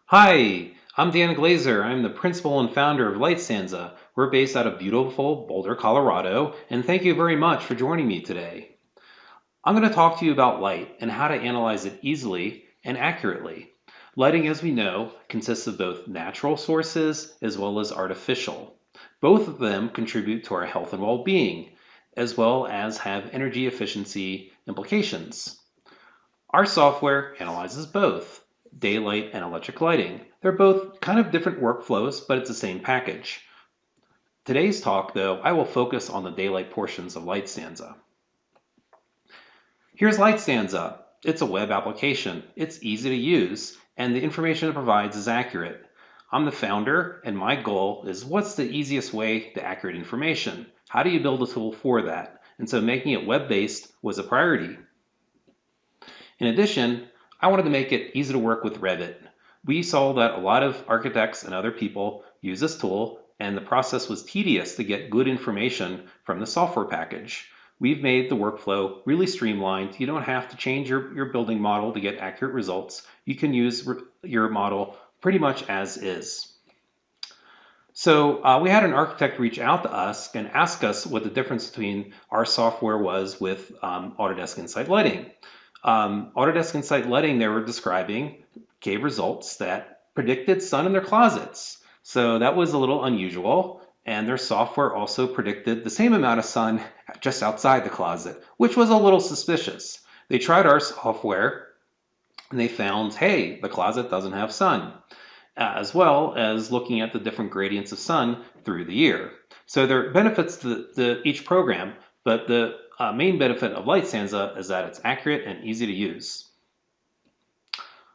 Hi, I'm Dan Glaser. I'm the principal and founder of LightStanza. We're based out of beautiful Boulder, Colorado, and thank you very much for joining me today. I'm going to talk to you about light and how to analyze it easily and accurately. Lighting, as we know, consists of both natural sources as well as artificial. Both of them contribute to our health and well-being, as well as have energy efficiency implications. Our software analyzes both daylight and electric lighting. They're both kind of different workflows, but it's the same package. Today's talk, though, I will focus on the daylight portions of LightStanza. Here's LightStanza. It's a web application. It's easy to use, and the information it provides is accurate. I'm the founder, and my goal is what's the easiest way to accurate information? How do you build a tool for that? And so making it web-based was a priority. In addition, I wanted to make it easy to work with Revit. We saw that a lot of architects and other people use this tool, and the process was tedious to get good information from the software package. We've made the workflow really streamlined. You don't have to change your building model to get accurate results. You can use your model pretty much as is. So we had an architect reach out to us and ask us what the difference between our software was with Autodesk Insight Lighting. Autodesk Insight Lighting they were describing gave results that predicted sun in their closets. So that was a little unusual. And their software also predicted the same amount of sun just outside the closet, which was a little suspicious. They tried our software and they found, hey, the closet doesn't have sun, as well as looking at the different gradients of sun through the year. So there are benefits to each program, but the main benefit of LightStanza is that it's accurate and easy to use.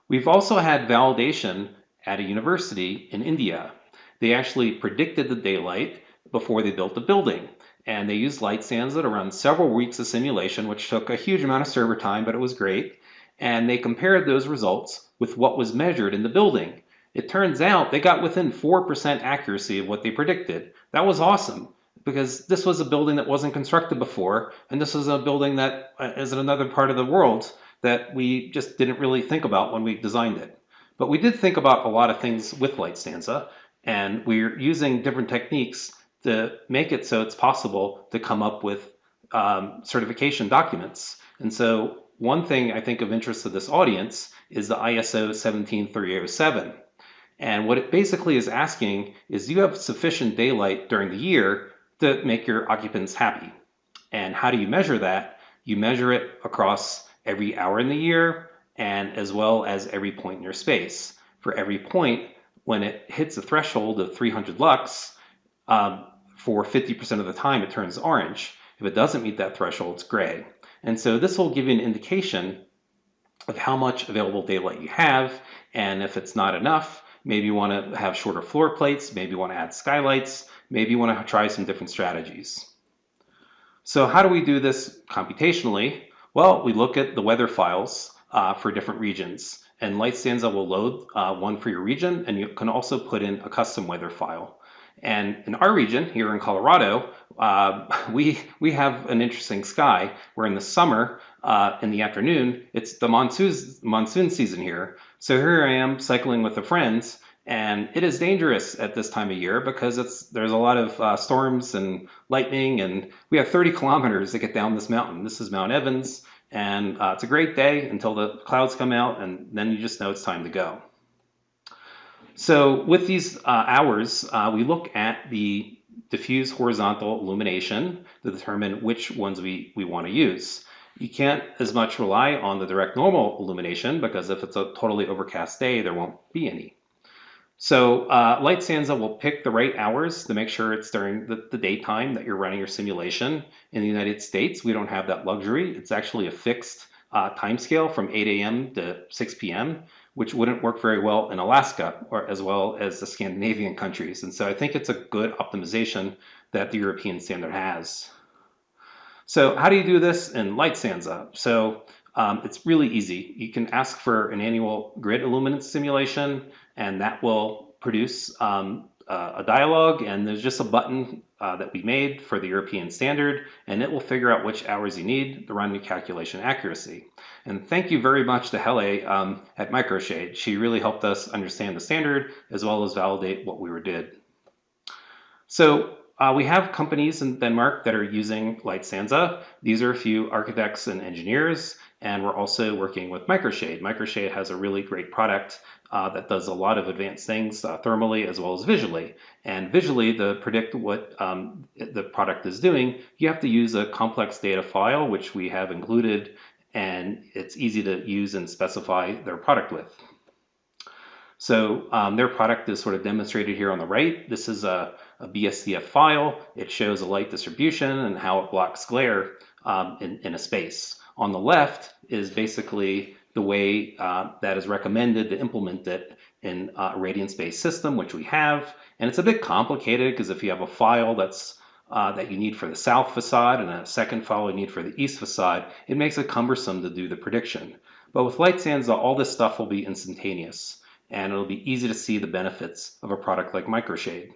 We've also had validation at a university in India. They actually predicted the daylight before they built the building. And they used LightStanza to run several weeks of simulation, which took a huge amount of server time, but it was great. And they compared those results with what was measured in the building. It turns out they got within 4% accuracy of what they predicted. That was awesome because this was a building that wasn't constructed before, and this was a building that is in another part of the world that we just didn't really think about when we designed it. But we did think about a lot of things with LightStanza, and we're using different techniques to make it so it's possible to come up with certification documents. And so one thing I think of interest to this audience is the ISO 17307. And what it basically is asking is, do you have sufficient daylight during the year to make your occupants happy? And how do you measure that? You measure it across every hour in the year and as well as every point in your space. For every point, when it hits a threshold of 300 lux, for 50% of the time it turns orange. If it doesn't meet that threshold, it's gray. And so this will give you an indication of how much available daylight you have, and if it's not enough, maybe you want to have shorter floor plates, maybe you want to add skylights, maybe you want to try some different strategies. So how do we do this computationally? Well, we look at the weather files for different regions, and LightStanza will load one for your region, and you can also put in a custom weather file. And in our region, here in Colorado, we have an interesting sky where in the summer, in the afternoon, it's the monsoon season here. So here I am cycling with a friend, and it is dangerous at this time of year because there's a lot of storms and lightning, and we have 30 kilometers to get down this mountain. This is Mount Evans, and it's a great day until the clouds come out, and then you just know it's time to go. So with these hours, we look at the diffuse horizontal illumination to determine which ones we want to use. You can't as much rely on the direct normal illumination because if it's a totally overcast day, there won't be any. So LightStanza will pick the right hours to make sure it's during the daytime that you're running your simulation. In the United States, we don't have that luxury. It's actually a fixed time scale from 8 a.m. to 6 p.m., which wouldn't work very well in Alaska or as well as the Scandinavian countries. And so I think it's a good optimization that the European standard has. So how do you do this in LightStanza? So it's really easy. You can ask for an annual grid illuminance simulation, and that will produce a dialog, and there's just a button that we made for the European standard, and it will figure out which hours you need to run your calculation accuracy. And thank you very much to Hele at Microshade. She really helped us understand the standard as well as validate what we did. So we have companies in Denmark that are using LightStanza. These are a few architects and engineers, and we're also working with Microshade. Microshade has a really great product that does a lot of advanced things thermally as well as visually. And visually, to predict what the product is doing, you have to use a complex data file, which we have included, and it's easy to use and specify their product with. So their product is sort of demonstrated here on the right. This is a BSDF file. It shows a light distribution and how it blocks glare in a space. On the left is basically the way that is recommended to implement it in a radiance-based system, which we have. And it's a bit complicated because if you have a file that you need for the south facade and a second file you need for the east facade, it makes it cumbersome to do the prediction. But with LightStanza, all this stuff will be instantaneous, and it'll be easy to see the benefits of a product like Microshade.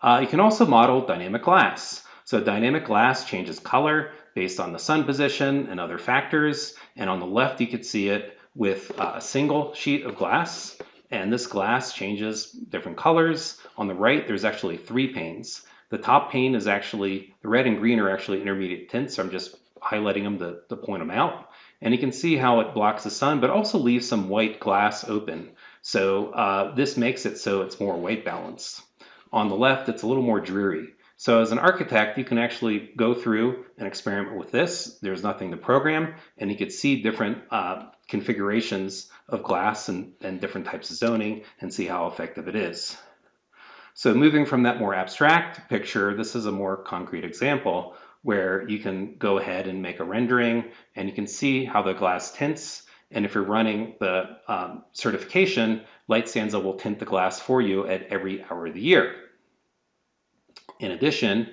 You can also model dynamic glass. So dynamic glass changes color based on the sun position and other factors. And on the left, you could see it with a single sheet of glass. And this glass changes different colors. On the right, there's actually 3 panes. The top pane is actually, the red and green are actually intermediate tints. So I'm just highlighting them to point them out. And you can see how it blocks the sun, but also leaves some white glass open. So this makes it so it's more white balanced. On the left, it's a little more dreary. So as an architect, you can actually go through and experiment with this. There's nothing to program, and you can see different configurations of glass and different types of zoning and see how effective it is. So moving from that more abstract picture, this is a more concrete example where you can go ahead and make a rendering, and you can see how the glass tints. And if you're running the certification, LightStanza will tint the glass for you at every hour of the year. In addition,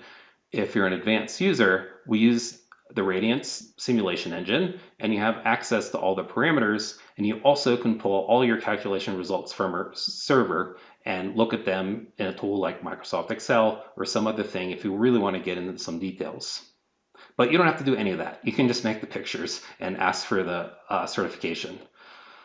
if you're an advanced user, we use the Radiance simulation engine, and you have access to all the parameters, and you also can pull all your calculation results from our server and look at them in a tool like Microsoft Excel or some other thing if you really want to get into some details. But you don't have to do any of that. You can just make the pictures and ask for the certification.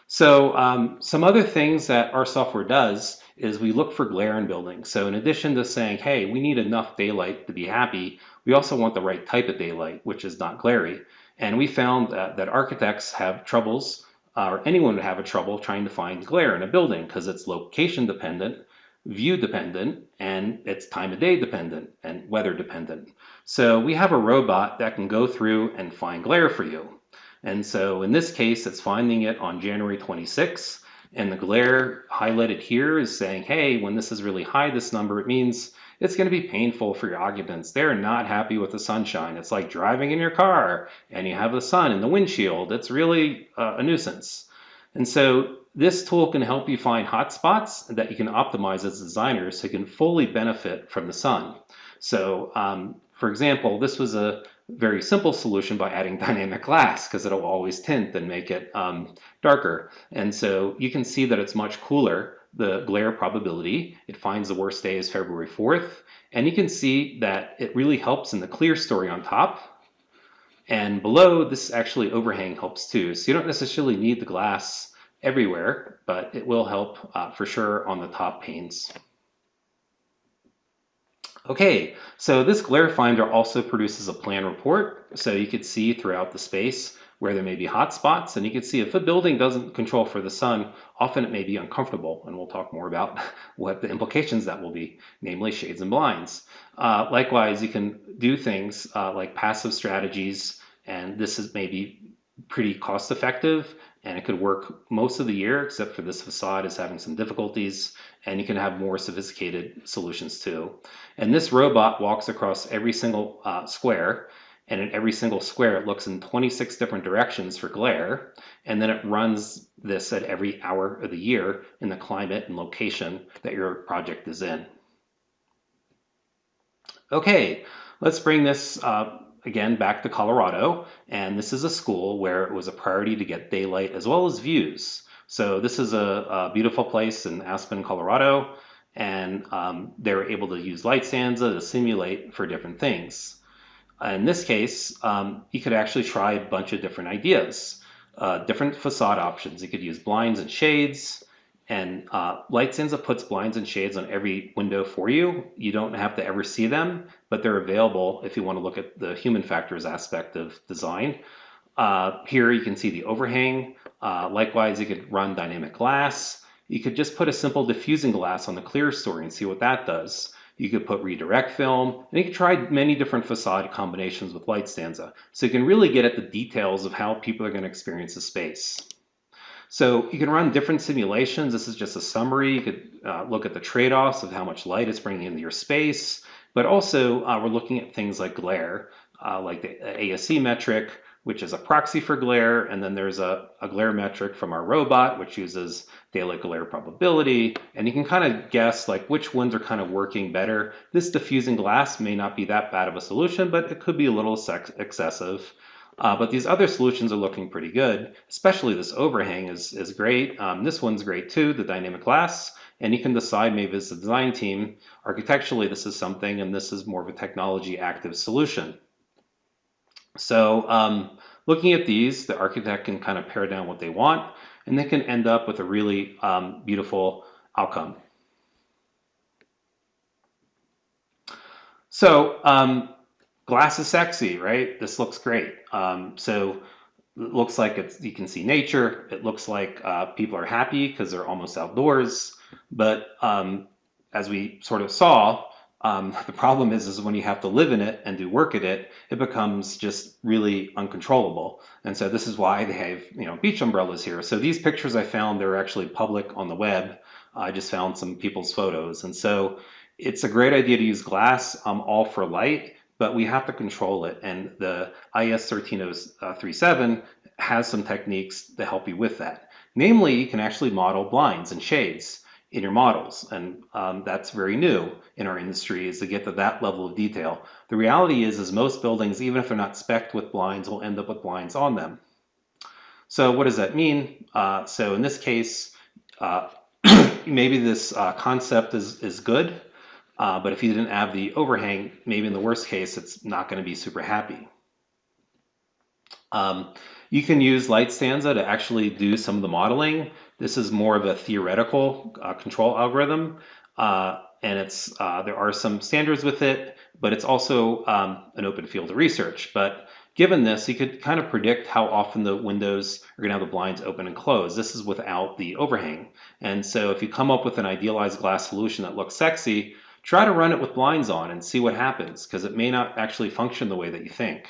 So some other things that our software does is we look for glare in buildings. So in addition to saying, hey, we need enough daylight to be happy, we also want the right type of daylight, which is not glary. And we found that architects have troubles, or anyone would have a trouble trying to find glare in a building because it's location dependent, view dependent, and it's time of day dependent and weather dependent. So we have a robot that can go through and find glare for you. And so in this case, it's finding it on January 26th. And the glare highlighted here is saying, hey, when this is really high, this number, it means it's going to be painful for your occupants. They're not happy with the sunshine. It's like driving in your car and you have the sun in the windshield. It's really a nuisance. And so this tool can help you find hotspots that you can optimize as designers so you can fully benefit from the sun. So for example, this was a very simple solution by adding dynamic glass because it'll always tint and make it darker. And so you can see that it's much cooler, the glare probability. It finds the worst day is February 4th. And you can see that it really helps in the clear story on top. And below, this actually overhang helps too. So you don't necessarily need the glass everywhere, but it will help for sure on the top panes. Okay, so this glare finder also produces a plan report, so you could see throughout the space where there may be hot spots, and you can see if a building doesn't control for the sun, often it may be uncomfortable, and we'll talk more about what the implications that will be, namely shades and blinds. Likewise, you can do things like passive strategies, and this is maybe pretty cost effective, and it could work most of the year, except for this facade is having some difficulties, and you can have more sophisticated solutions too. And this robot walks across every single square, and in every single square it looks in 26 different directions for glare, and then it runs this at every hour of the year in the climate and location that your project is in. Okay, let's bring this again back to Colorado, and this is a school where it was a priority to get daylight as well as views. So this is a beautiful place in Aspen, Colorado, and they were able to use LightStanza to simulate for different things. In this case, you could actually try a bunch of different ideas, different facade options. You could use blinds and shades, and LightStanza puts blinds and shades on every window for you. You don't have to ever see them, but they're available if you want to look at the human factors aspect of design. Here you can see the overhang. Likewise, you could run dynamic glass. You could just put a simple diffusing glass on the clear story and see what that does. You could put redirect film, and you can try many different facade combinations with LightStanza. So you can really get at the details of how people are going to experience the space. So you can run different simulations. This is just a summary. You could look at the trade-offs of how much light it's bringing into your space. But also, we're looking at things like glare, like the ASC metric, which is a proxy for glare, and then there's a glare metric from our robot, which uses daylight glare probability, and you can kind of guess like which ones are kind of working better. This diffusing glass may not be that bad of a solution, but it could be a little excessive. But these other solutions are looking pretty good, especially this overhang is great. This one's great too, the dynamic glass, and you can decide maybe as a design team, architecturally this is something, and this is more of a technology active solution. So looking at these, the architect can kind of pare down what they want, and they can end up with a really beautiful outcome. So glass is sexy, right? This looks great. So it looks like you can see nature. It looks like people are happy because they're almost outdoors. But as we sort of saw, the problem is when you have to live in it and do work at it, it becomes just really uncontrollable. And so this is why they have, beach umbrellas here. So these pictures I found, they're actually public on the web. I just found some people's photos. And so it's a great idea to use glass. I'm all for light, but we have to control it. And the IS 13037 has some techniques to help you with that. Namely, you can actually model blinds and shades in your models. And that's very new in our industry, is to get to that level of detail. The reality is most buildings, even if they're not spec'd with blinds, will end up with blinds on them. So what does that mean? So in this case, maybe this concept is good, but if you didn't have the overhang, maybe in the worst case, it's not going to be super happy. You can use LightStanza to actually do some of the modeling. This is more of a theoretical control algorithm, and there are some standards with it, but it's also an open field of research. But given this, you could kind of predict how often the windows are going to have the blinds open and closed. This is without the overhang. And so if you come up with an idealized glass solution that looks sexy, try to run it with blinds on and see what happens, because it may not actually function the way that you think.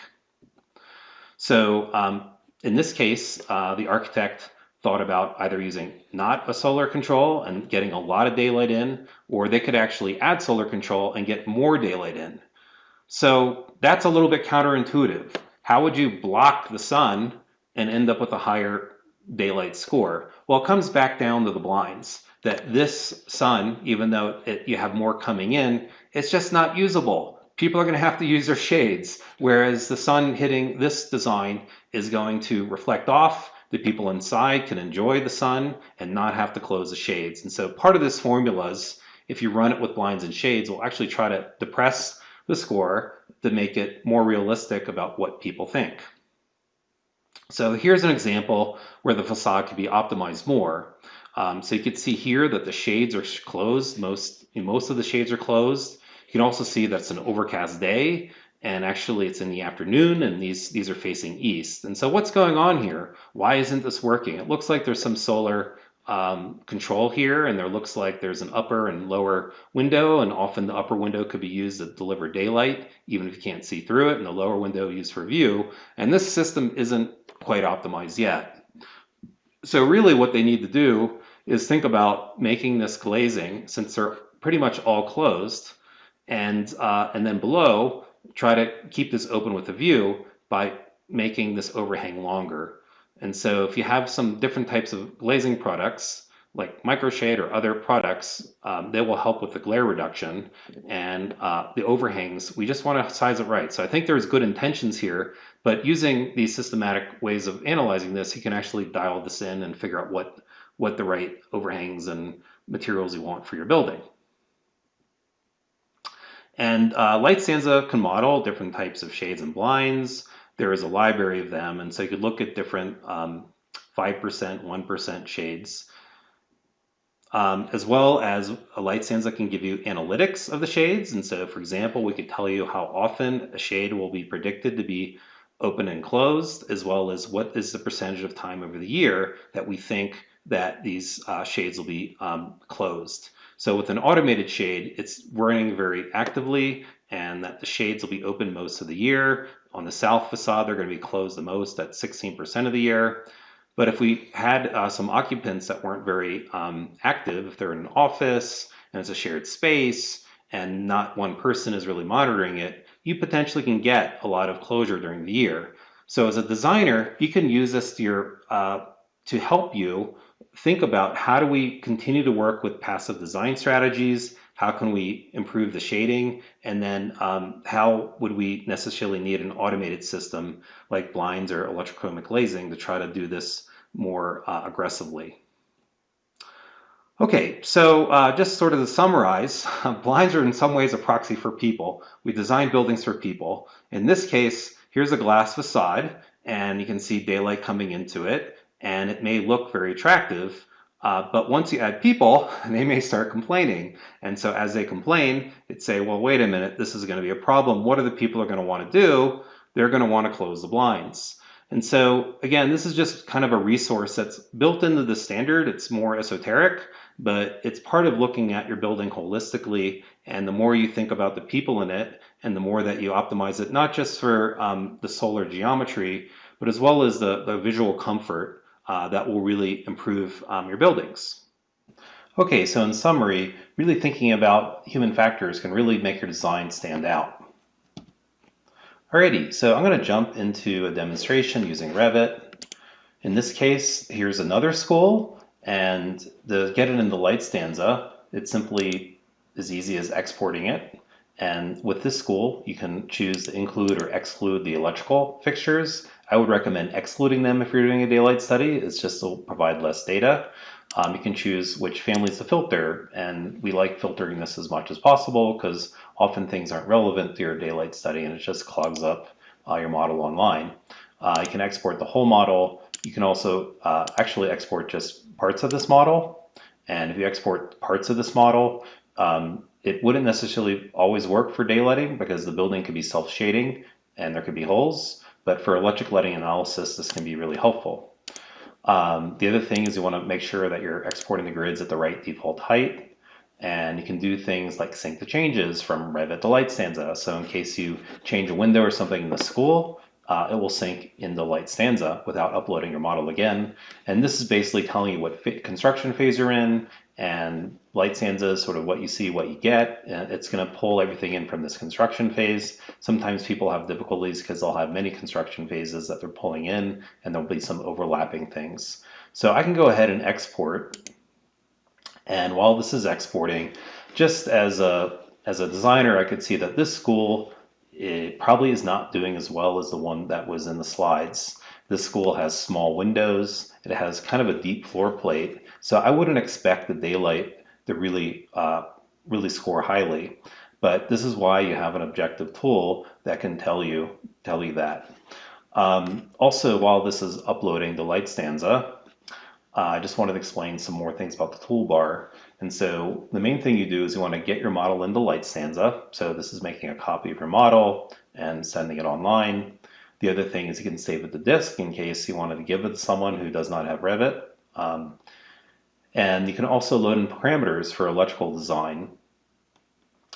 So in this case, the architect thought about either using not a solar control and getting a lot of daylight in, or they could actually add solar control and get more daylight in. So that's a little bit counterintuitive. How would you block the sun and end up with a higher daylight score? Well, it comes back down to the blinds, that this sun, even though you have more coming in, it's just not usable. People are going to have to use their shades, whereas the sun hitting this design is going to reflect off. The people inside can enjoy the sun and not have to close the shades. And so part of this formula is, if you run it with blinds and shades, we'll actually try to depress the score to make it more realistic about what people think. So here's an example where the facade could be optimized more. So you can see here that the shades are closed. Most of the shades are closed. You can also see that it's an overcast day, and actually it's in the afternoon, and these are facing east. And so what's going on here? Why isn't this working? It looks like there's some solar control here, and there looks like there's an upper and lower window, and often the upper window could be used to deliver daylight, even if you can't see through it, and the lower window used for view. And this system isn't quite optimized yet. So really what they need to do is think about making this glazing, since they're pretty much all closed, and then below, try to keep this open with a view by making this overhang longer. And so if you have some different types of glazing products, like microshade or other products, they will help with the glare reduction. And the overhangs, we just want to size it right. So I think there's good intentions here, but using these systematic ways of analyzing this, you can actually dial this in and figure out what the right overhangs and materials you want for your building. And LightStanza can model different types of shades and blinds. There is a library of them, and so you could look at different 5%, 1% shades. As well as a LightStanza can give you analytics of the shades. And so, for example, we could tell you how often a shade will be predicted to be open and closed, as well as what is the percentage of time over the year that we think that these shades will be closed. So with an automated shade, it's running very actively, and that the shades will be open most of the year. On the south facade, they're going to be closed the most at 16% of the year. But if we had some occupants that weren't very active, if they're in an office and it's a shared space and not one person is really monitoring it, you potentially can get a lot of closure during the year. So as a designer, you can use this to help you think about how do we continue to work with passive design strategies, how can we improve the shading, and then how would we necessarily need an automated system like blinds or electrochromic glazing to try to do this more aggressively. Okay, so just sort of to summarize, blinds are in some ways a proxy for people. We design buildings for people. In this case, here's a glass facade, and you can see daylight coming into it, and it may look very attractive, but once you add people, they may start complaining. And so as they complain, it's say, well, wait a minute, this is going to be a problem. What are the people are going to want to do? They're going to want to close the blinds. And so again, this is just kind of a resource that's built into the standard. It's more esoteric, but it's part of looking at your building holistically. And the more you think about the people in it, and the more that you optimize it, not just for the solar geometry, but as well as the visual comfort that will really improve your buildings. Okay, so in summary, really thinking about human factors can really make your design stand out. Alrighty, so I'm going to jump into a demonstration using Revit. In this case, here's another school, and to get it into LightStanza, it's simply as easy as exporting it. And with this school, you can choose to include or exclude the electrical fixtures. I would recommend excluding them if you're doing a daylight study. It's just to provide less data. You can choose which families to filter, and we like filtering this as much as possible because often things aren't relevant to your daylight study and it just clogs up your model online. You can export the whole model. You can also actually export just parts of this model. And if you export parts of this model, it wouldn't necessarily always work for daylighting because the building could be self-shading and there could be holes. But for electric lighting analysis, this can be really helpful. The other thing is you want to make sure that you're exporting the grids at the right default height. And you can do things like sync the changes from Revit to LightStanza. So in case you change a window or something in the school, it will sync into LightStanza without uploading your model again. And this is basically telling you what construction phase you're in, and LightStanza is sort of what you see, what you get. And it's going to pull everything in from this construction phase. Sometimes people have difficulties because they'll have many construction phases that they're pulling in, and there'll be some overlapping things. So I can go ahead and export. And while this is exporting, just as a designer, I could see that this school, it probably is not doing as well as the one that was in the slides. This school has small windows. It has kind of a deep floor plate. So I wouldn't expect the daylight to really score highly. But this is why you have an objective tool that can tell you that. Also, while this is uploading the LightStanza, I just wanted to explain some more things about the toolbar. And so the main thing you do is you want to get your model into LightStanza. So this is making a copy of your model and sending it online. The other thing is you can save it to disk in case you wanted to give it to someone who does not have Revit. And you can also load in parameters for electrical design.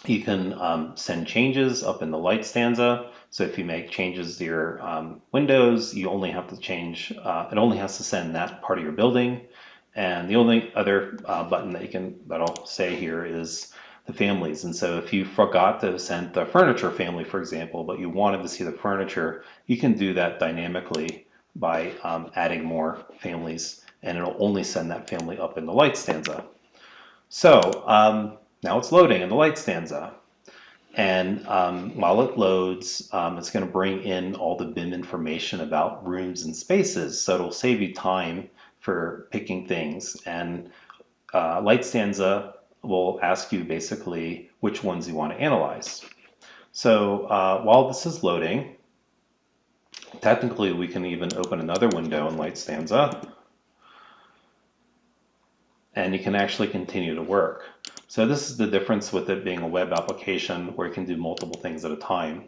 You can send changes up in the LightStanza. So if you make changes to your windows, you only have to change, it only has to send that part of your building. And the only other button that I'll say here is the families. And so if you forgot to send the furniture family, for example, but you wanted to see the furniture, you can do that dynamically by adding more families, and it'll only send that family up in the LightStanza. So now it's loading in the LightStanza. And while it loads, it's going to bring in all the BIM information about rooms and spaces. So it'll save you time for picking things. And LightStanza will ask you basically which ones you want to analyze. So while this is loading, technically we can even open another window in LightStanza, and you can actually continue to work. So this is the difference with it being a web application where you can do multiple things at a time.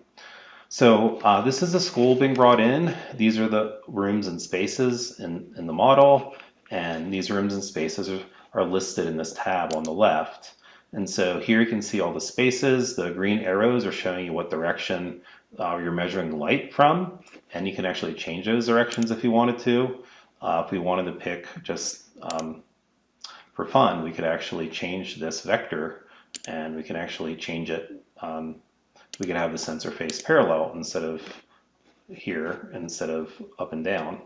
So this is a school being brought in. These are the rooms and spaces in the model, and these rooms and spaces are listed in this tab on the left. And so here you can see all the spaces. The green arrows are showing you what direction you're measuring light from, and you can actually change those directions if you wanted to. If we wanted to pick just for fun, we could actually change this vector, and we can actually change it. We could have the sensor face parallel instead of here, instead of up and down.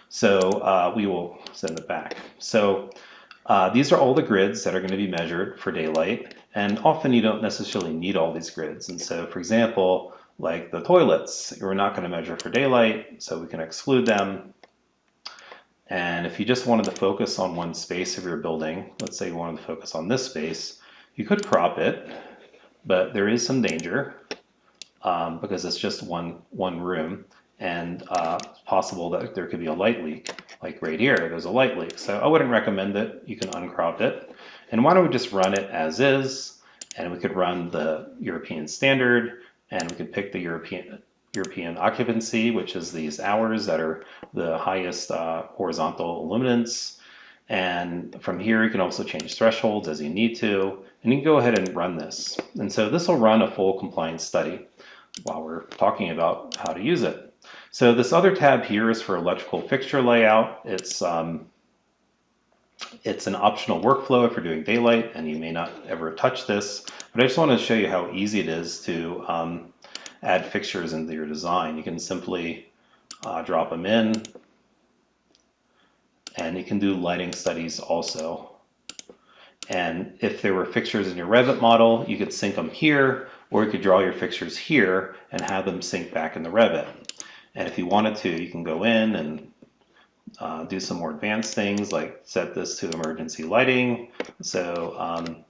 So we will send it back. So these are all the grids that are going to be measured for daylight, and often you don't necessarily need all these grids. And so, for example, like the toilets, we're not going to measure for daylight, so we can exclude them. And if you just wanted to focus on one space of your building, let's say you wanted to focus on this space, you could crop it, but there is some danger because it's just one room, and it's possible that there could be a light leak. Like right here, there's a light leak. So I wouldn't recommend it. You can uncrop it. And why don't we just run it as is, and we could run the European standard, and we could pick the European occupancy, which is these hours that are the highest horizontal illuminance. And from here, you can also change thresholds as you need to, and you can go ahead and run this. And so this will run a full compliance study while we're talking about how to use it. So this other tab here is for electrical fixture layout. It's an optional workflow if you're doing daylight, and you may not ever touch this, but I just want to show you how easy it is to add fixtures into your design. You can simply drop them in, and you can do lighting studies also. And if there were fixtures in your Revit model, you could sync them here, or you could draw your fixtures here and have them sync back in the Revit. And if you wanted to, you can go in and do some more advanced things, like set this to emergency lighting. So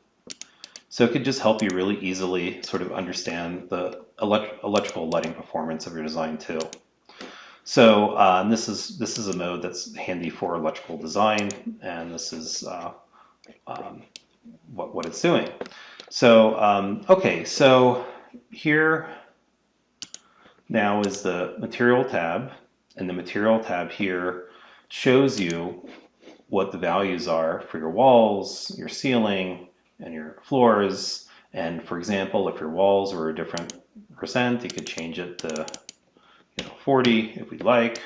it could just help you really easily sort of understand the electrical lighting performance of your design too. So this is a mode that's handy for electrical design, and this is what it's doing. So okay, so here now is the material tab, and the material tab here shows you what the values are for your walls, your ceiling, and your floors. And for example, if your walls were a different percent, you could change it to 40 if we'd like.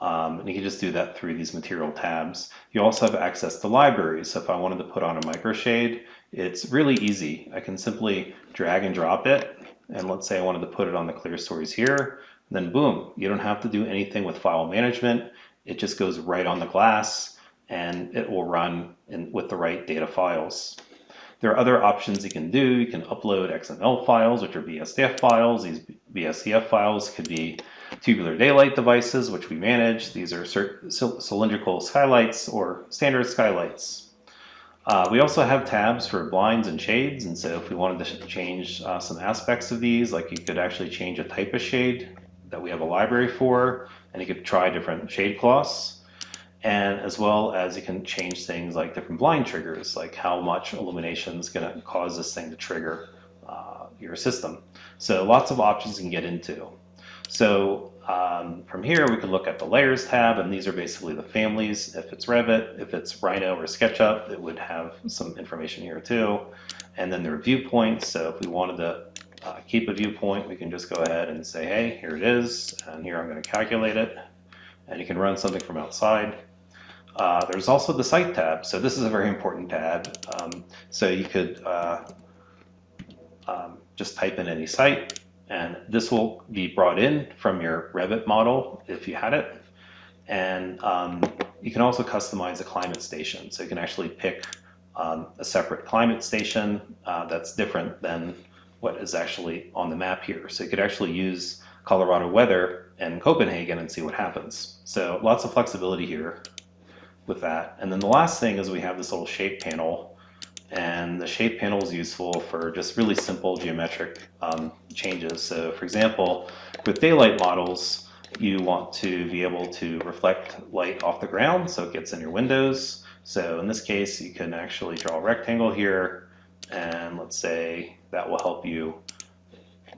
And you can just do that through these material tabs. You also have access to libraries. So if I wanted to put on a microshade, it's really easy. I can simply drag and drop it. And let's say I wanted to put it on the clear stories here. Then boom, you don't have to do anything with file management. It just goes right on the glass, and it will run with the right data files. There are other options you can do. You can upload XML files, which are BSDF files. These BSDF files could be tubular daylight devices, which we manage. These are cylindrical skylights or standard skylights. We also have tabs for blinds and shades, and so if we wanted to change some aspects of these, like you could actually change a type of shade that we have a library for, and you could try different shade cloths. And as well as you can change things like different blind triggers, like how much illumination is going to cause this thing to trigger your system. So lots of options you can get into. So from here we can look at the layers tab, and these are basically the families. If it's Revit, if it's Rhino or SketchUp, it would have some information here too. And then there are viewpoints. So if we wanted to keep a viewpoint, we can just go ahead and say, hey, here it is, and here I'm going to calculate it. And you can run something from outside. There's also the site tab. So this is a very important tab. So you could just type in any site, and this will be brought in from your Revit model if you had it. And you can also customize a climate station. So you can actually pick a separate climate station that's different than what is actually on the map here. So you could actually use Colorado weather and Copenhagen and see what happens. So lots of flexibility here with that. And then the last thing is we have this little shape panel, And the shape panel is useful for just really simple geometric changes. So for example, with daylight models, you want to be able to reflect light off the ground so it gets in your windows. So in this case, you can actually draw a rectangle here, and let's say that will help you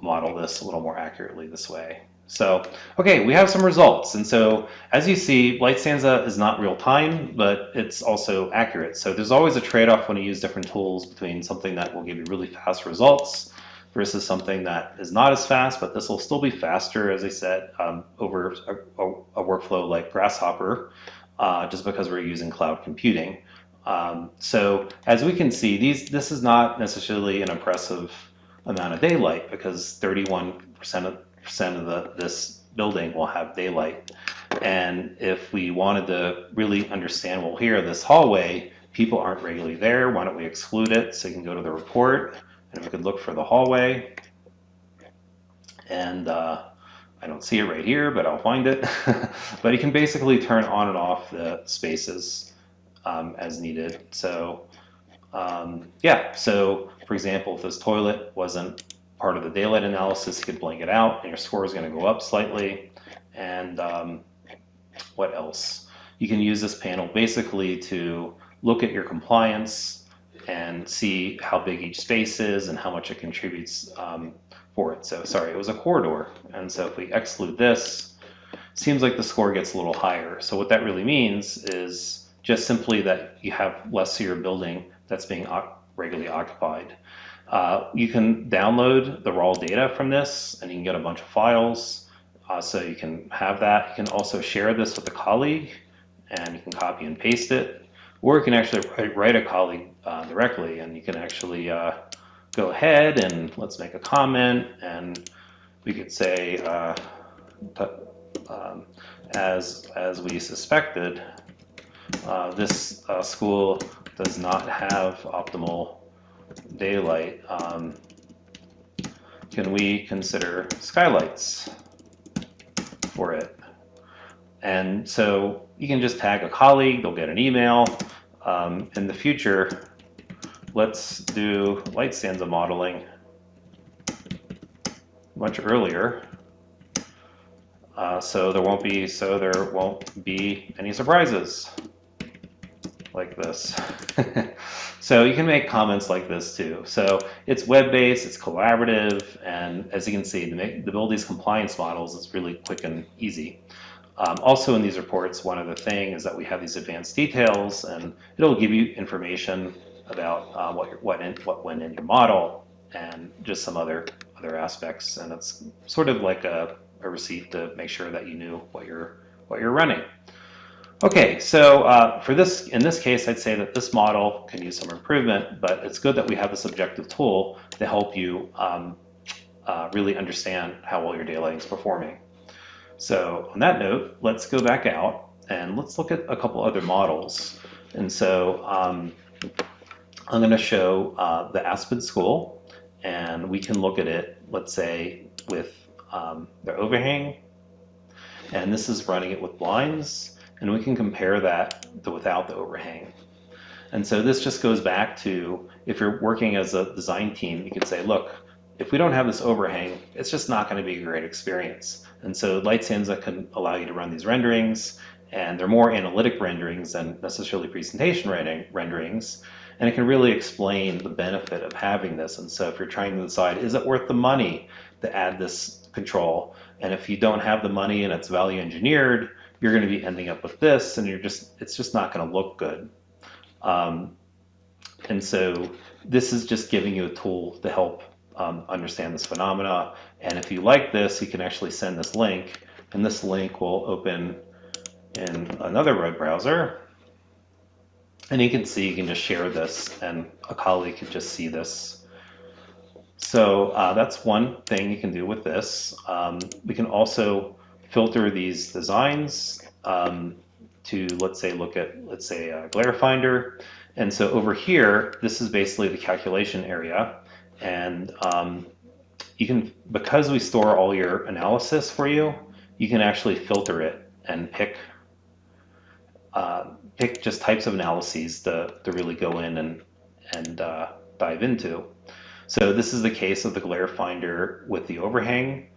model this a little more accurately this way. So, okay, we have some results. And so, as you see, LightStanza is not real time, but it's also accurate. So there's always a trade-off when you use different tools between something that will give you really fast results versus something that is not as fast, but this will still be faster, as I said, over a workflow like Grasshopper, just because we're using cloud computing. So as we can see, this is not necessarily an impressive amount of daylight because 31% of this building will have daylight. And if we wanted to really understand, well, here, this hallway, people aren't regularly there. Why don't we exclude it? So you can go to the report and we could look for the hallway. And I don't see it right here, but I'll find it. But you can basically turn on and off the spaces as needed. So yeah, so for example, if this toilet wasn't part of the daylight analysis, you could blank it out and your score is going to go up slightly. And what else? You can use this panel basically to look at your compliance and see how big each space is and how much it contributes for it. So sorry, it was a corridor. And so if we exclude this, seems like the score gets a little higher. So what that really means is just simply that you have less of your building that's being regularly occupied. You can download the raw data from this and you can get a bunch of files. So you can have that. You can also share this with a colleague and you can copy and paste it. Or you can actually write a colleague directly and you can actually go ahead and let's make a comment and we could say as we suspected, this school does not have optimal daylight. Can we consider skylights for it? And so you can just tag a colleague, they'll get an email. In the future, let's do LightStanza modeling much earlier. So there won't be any surprises like this. So you can make comments like this too. So it's web-based, it's collaborative, and as you can see, to build these compliance models is really quick and easy. Also in these reports, one other thing is that we have these advanced details, and it'll give you information about what went in your model and just some other aspects. And it's sort of like a receipt to make sure that you knew what you're running. Okay, so in this case, I'd say that this model can use some improvement, but it's good that we have this objective tool to help you really understand how well your daylighting is performing. So on that note, let's go back out and let's look at a couple other models. And so I'm going to show the Aspen School, and we can look at it, let's say, with the overhang, and this is running it with blinds. And we can compare that to without the overhang. And so this just goes back to, if you're working as a design team, you could say, look, if we don't have this overhang, it's just not going to be a great experience. And so LightStanza can allow you to run these renderings, and they're more analytic renderings than necessarily presentation renderings. And it can really explain the benefit of having this. And so if you're trying to decide, is it worth the money to add this control? And if you don't have the money and it's value engineered, you're going to be ending up with this, and it's just not going to look good. And so this is just giving you a tool to help understand this phenomena. And if you like this, you can actually send this link, and this link will open in another web browser. And you can see, you can just share this, and a colleague can just see this. So that's one thing you can do with this. We can also filter these designs to, let's say, look at, Glare Finder. And so over here, this is basically the calculation area. And you can, because we store all your analysis for you, you can actually filter it and pick just types of analyses to really go in and dive into. So this is the case of the glare finder with the overhang,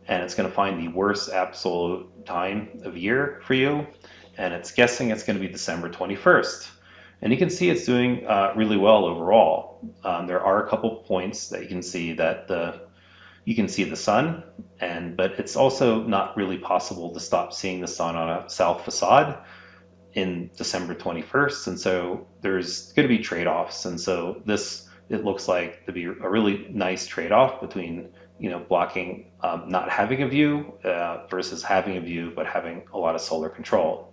and it's going to find the worst absolute time of year for you, and it's guessing it's going to be December 21st. And you can see it's doing really well overall. There are a couple points that you can see that you can see the sun, but it's also not really possible to stop seeing the sun on a south facade in December 21st. And so there's going to be trade-offs. And so it looks like to be a really nice trade-off between, blocking, not having a view versus having a view, but having a lot of solar control.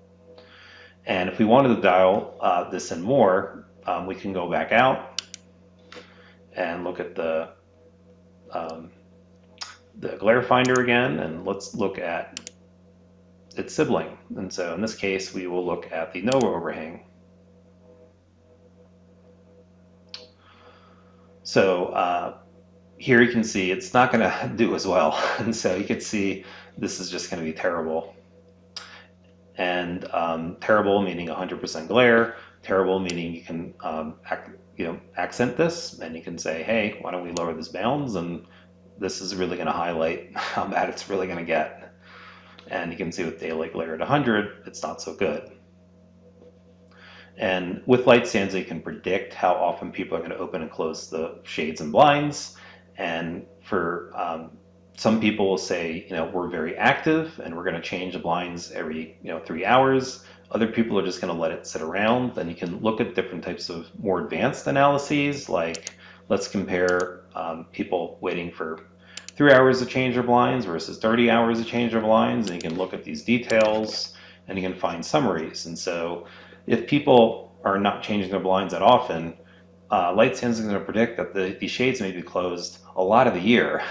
And if we wanted to dial this in more, we can go back out and look at um, the glare finder again, and let's look at its sibling. And so in this case, we will look at the NOAA overhang. So here you can see it's not going to do as well. And so you can see this is just going to be terrible. And terrible meaning 100% glare, terrible meaning you can accent this, and you can say, hey, why don't we lower this bounds? And this is really going to highlight how bad it's really going to get. And you can see with daylight glare at 100, it's not so good. And with LightStanza, you can predict how often people are going to open and close the shades and blinds. And for some people will say, we're very active and we're going to change the blinds every 3 hours. Other people are just going to let it sit around. Then you can look at different types of more advanced analyses, like let's compare people waiting for 3 hours to change their blinds versus 30 hours to change their blinds. And you can look at these details and you can find summaries. And so if people are not changing their blinds that often, LightStanza is going to predict that the shades may be closed a lot of the year.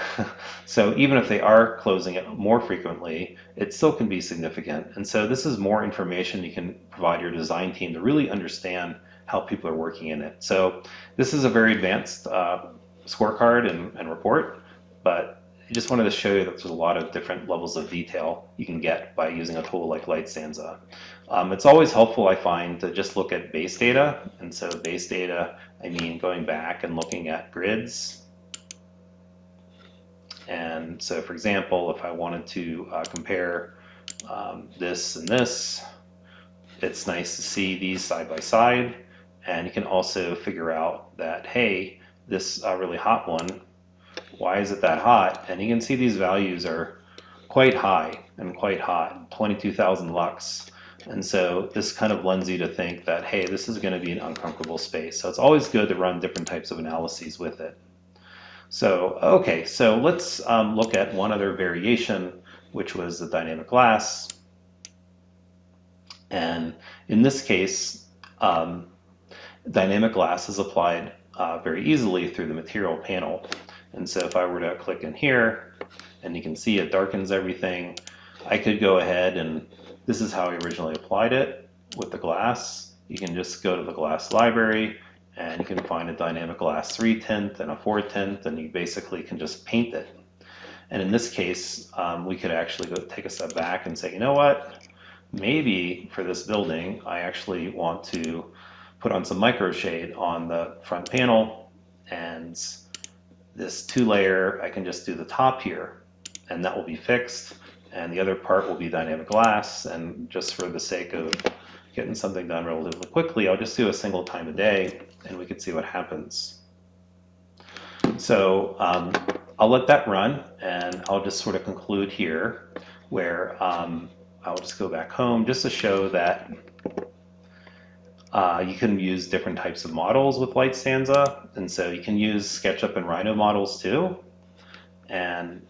So even if they are closing it more frequently, it still can be significant. And so this is more information you can provide your design team to really understand how people are working in it. So this is a very advanced scorecard and report, but I just wanted to show you that there's a lot of different levels of detail you can get by using a tool like LightStanza. It's always helpful, I find, to just look at base data. And so base data, I mean going back and looking at grids. And so, for example, if I wanted to compare this and this, it's nice to see these side by side. And you can also figure out that, hey, this really hot one, why is it that hot? And you can see these values are quite high and quite hot, 22,000 lux. And so this kind of lends you to think that, hey, this is going to be an uncomfortable space. So it's always good to run different types of analyses with it. So, okay, so let's look at one other variation, which was the dynamic glass. And in this case, dynamic glass is applied very easily through the material panel. And so if I were to click in here, and you can see it darkens everything, I could go ahead, and this is how I originally applied it with the glass. You can just go to the glass library, and you can find a dynamic glass 3 tint and a 4 tint, and you basically can just paint it. And in this case, we could actually go take a step back and say, you know what? Maybe for this building, I actually want to put on some micro shade on the front panel, and this 2-layer, I can just do the top here, and that will be fixed, and the other part will be dynamic glass. And just for the sake of getting something done relatively quickly, I'll just do a single time a day, and we can see what happens. So I'll let that run, and I'll just sort of conclude here, where I'll just go back home just to show that you can use different types of models with LightStanza, and so you can use SketchUp and Rhino models too. And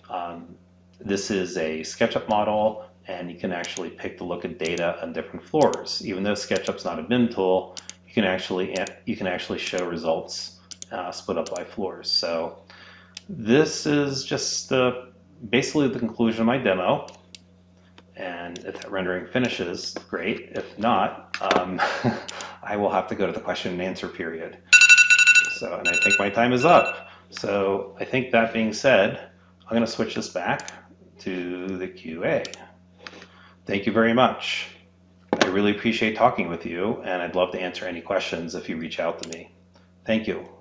this is a SketchUp model, and you can actually pick to look at data on different floors. Even though SketchUp's not a BIM tool, you can actually show results split up by floors. So this is just basically the conclusion of my demo. And if that rendering finishes, great. If not, I will have to go to the question and answer period. So, and I think my time is up. So I think that being said, I'm going to switch this back to the QA. Thank you very much. I really appreciate talking with you, and I'd love to answer any questions if you reach out to me. Thank you.